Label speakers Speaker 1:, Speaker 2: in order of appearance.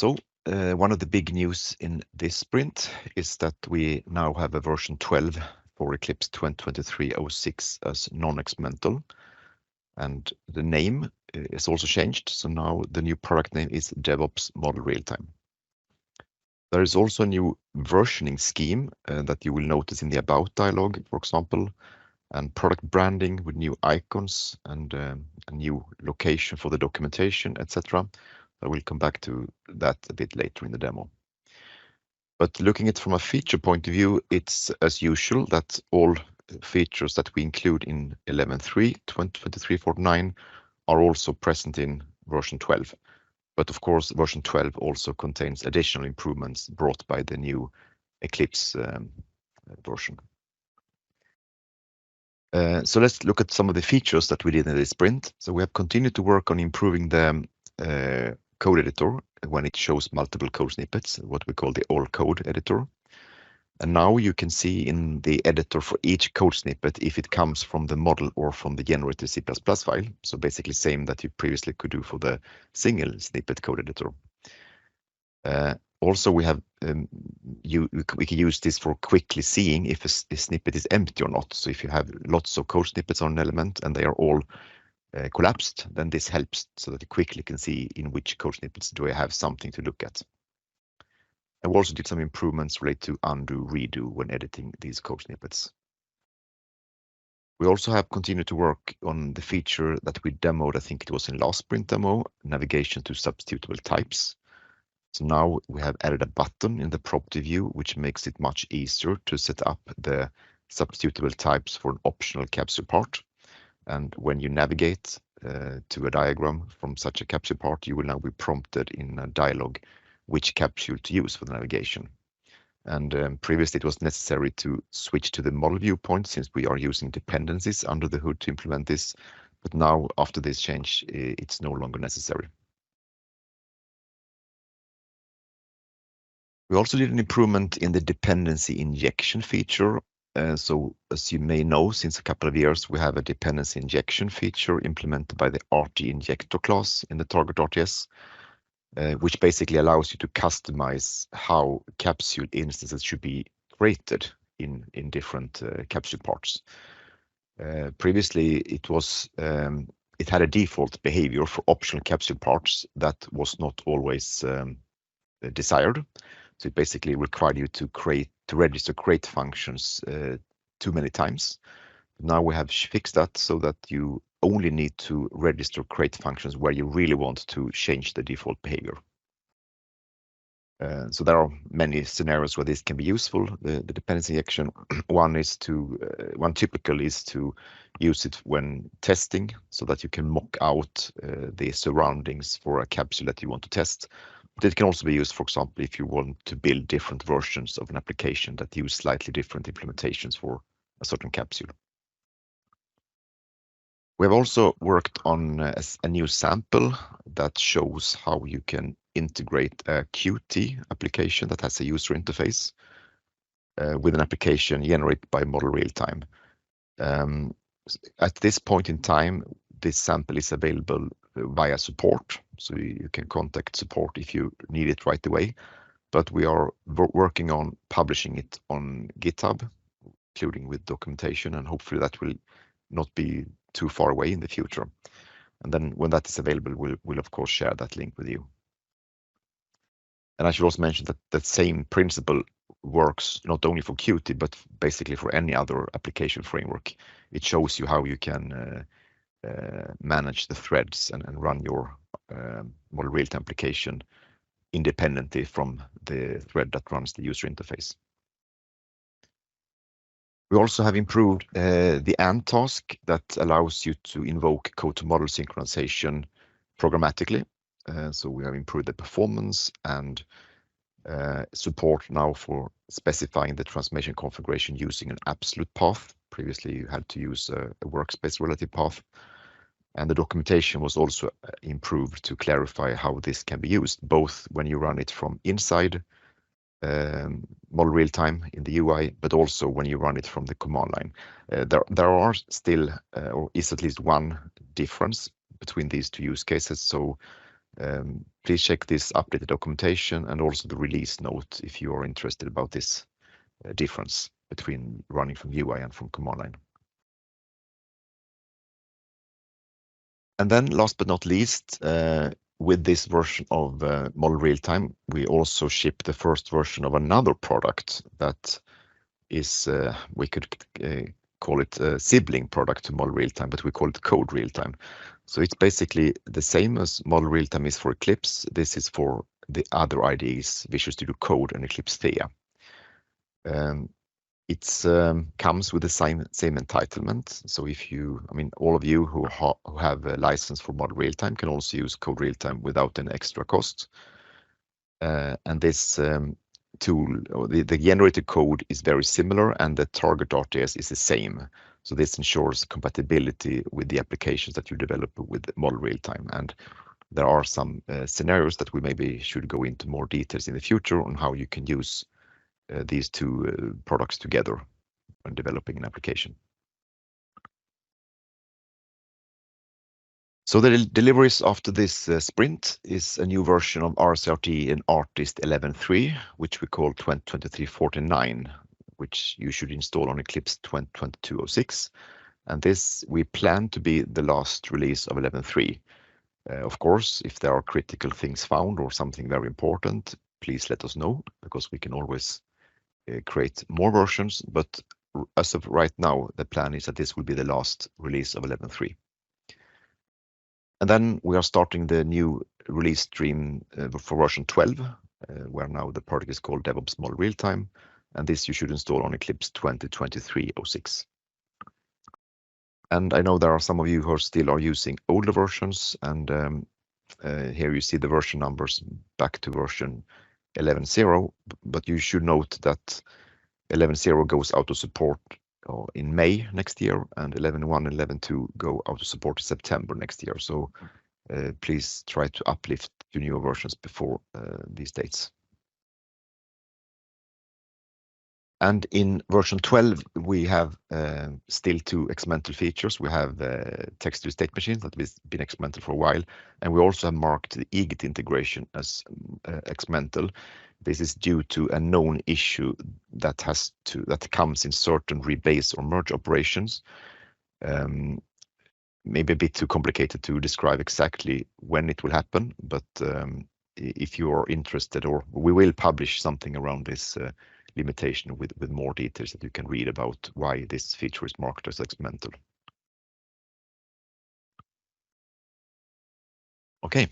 Speaker 1: One of the big news in this sprint is that we now have a version 12 for Eclipse 2023-06 as non-experimental, and the name is also changed. So now the new product name is DevOps Model RealTime. There is also a new versioning scheme that you will notice in the About dialog, for example, and product branding with new icons and a new location for the documentation, etc. I will come back to that a bit later in the demo. But looking at it from a feature point of view, it's as usual that all features that we include in 11.3, 2023-49 are also present in version 12. But of course, version 12 also contains additional improvements brought by the new Eclipse version. So let's look at some of the features that we did in this sprint. So we have continued to work on improving the code editor when it shows multiple code snippets, what we call the all code editor. And now you can see in the editor for each code snippet if it comes from the model or from the generated C++ file. So basically same that you previously could do for the single snippet code editor. Also, we have we can use this for quickly seeing if a snippet is empty or not. So if you have lots of code snippets on an element and they are all collapsed, then this helps so that you quickly can see in which code snippets do I have something to look at. And we also did some improvements related to undo, redo when editing these code snippets. We also have continued to work on the feature that we demoed, I think it was in last sprint demo, navigation to substitutable types. So now we have added a button in the property view, which makes it much easier to set up the substitutable types for an optional capsule part. And when you navigate to a diagram from such a capsule part, you will now be prompted in a dialog which capsule to use for the navigation. And previously it was necessary to switch to the model viewpoint since we are using dependencies under the hood to implement this. But now after this change, it's no longer necessary. We also did an improvement in the dependency injection feature. So as you may know, since a couple of years, we have a dependency injection feature implemented by the RT injector class in the target RTS. Which basically allows you to customize how capsule instances should be created in different capsule parts. Previously, it had a default behavior for optional capsule parts that was not always desired. So it basically required you to register create functions too many times. Now we have fixed that so that you only need to register create functions where you really want to change the default behavior. So there are many scenarios where this can be useful. The dependency injection one typical is to use it when testing so that you can mock out the surroundings for a capsule that you want to test. But it can also be used, for example, if you want to build different versions of an application that use slightly different implementations for a certain capsule. We have also worked on a new sample that shows how you can integrate a Qt application that has a user interface with an application generated by Model RealTime. At this point in time, this sample is available via support, so you can contact support if you need it right away. But we are working on publishing it on GitHub, including with documentation, and hopefully that will not be too far away in the future. And then when that is available, we'll of course share that link with you. And I should also mention that that same principle works not only for Qt, but basically for any other application framework. It shows you how you can manage the threads and run your Model RealTime application independently from the thread that runs the user interface. We also have improved the AND task that allows you to invoke code-to-model synchronization programmatically. So we have improved the performance and support now for specifying the transformation configuration using an absolute path. Previously, you had to use a workspace relative path. And the documentation was also improved to clarify how this can be used, both when you run it from inside Model RealTime in the UI, but also when you run it from the command line. There are still, or is at least one difference between these two use cases. So Please check this updated documentation and also the release note if you are interested about this difference between running from UI and from command line. And then last but not least, with this version of Model RealTime, we also ship the first version of another product that is, we could call it a sibling product to Model RealTime, but we call it Code RealTime. So it's basically the same as Model RealTime is for Eclipse. This is for the other IDEs, Visual Studio Code and Eclipse Thea. It comes with the same entitlement. So if you, I mean, all of you who have a license for Model RealTime can also use Code RealTime without an extra cost. And this tool, or the generated code is very similar, and the target RTS is the same. So this ensures compatibility with the applications that you develop with Model RealTime. And there are some scenarios that we maybe should go into more details in the future on how you can use these two products together when developing an application. So the deliveries after this sprint is a new version of RCRT and Artist 11.3, which we call 2023-49, which you should install on Eclipse 2022-06. And this we plan to be the last release of 11.3. Of course, if there are critical things found or something very important, please let us know, because we can always create more versions. But as of right now, the plan is that this will be the last release of 11.3. And then we are starting the new release stream for version 12, where now the project is called DevOps Model RealTime, and this you should install on Eclipse 2023-06. And I know there are some of you who still are using older versions, and here you see the version numbers back to version 11.0, but you should note that 11.0 goes out of support in May next year, and 11.1 and 11.2 go out of support in September next year. So please try to uplift to newer versions before these dates. And in version 12, we have still two experimental features. We have text to state machines that has been experimental for a while, and we also have marked the eGit integration as experimental. This is due to a known issue that comes in certain rebase or merge operations. Maybe a bit too complicated to describe exactly when it will happen, but if you are interested, or we will publish something around this limitation with more details that you can read about why this feature is marked as experimental. Okay,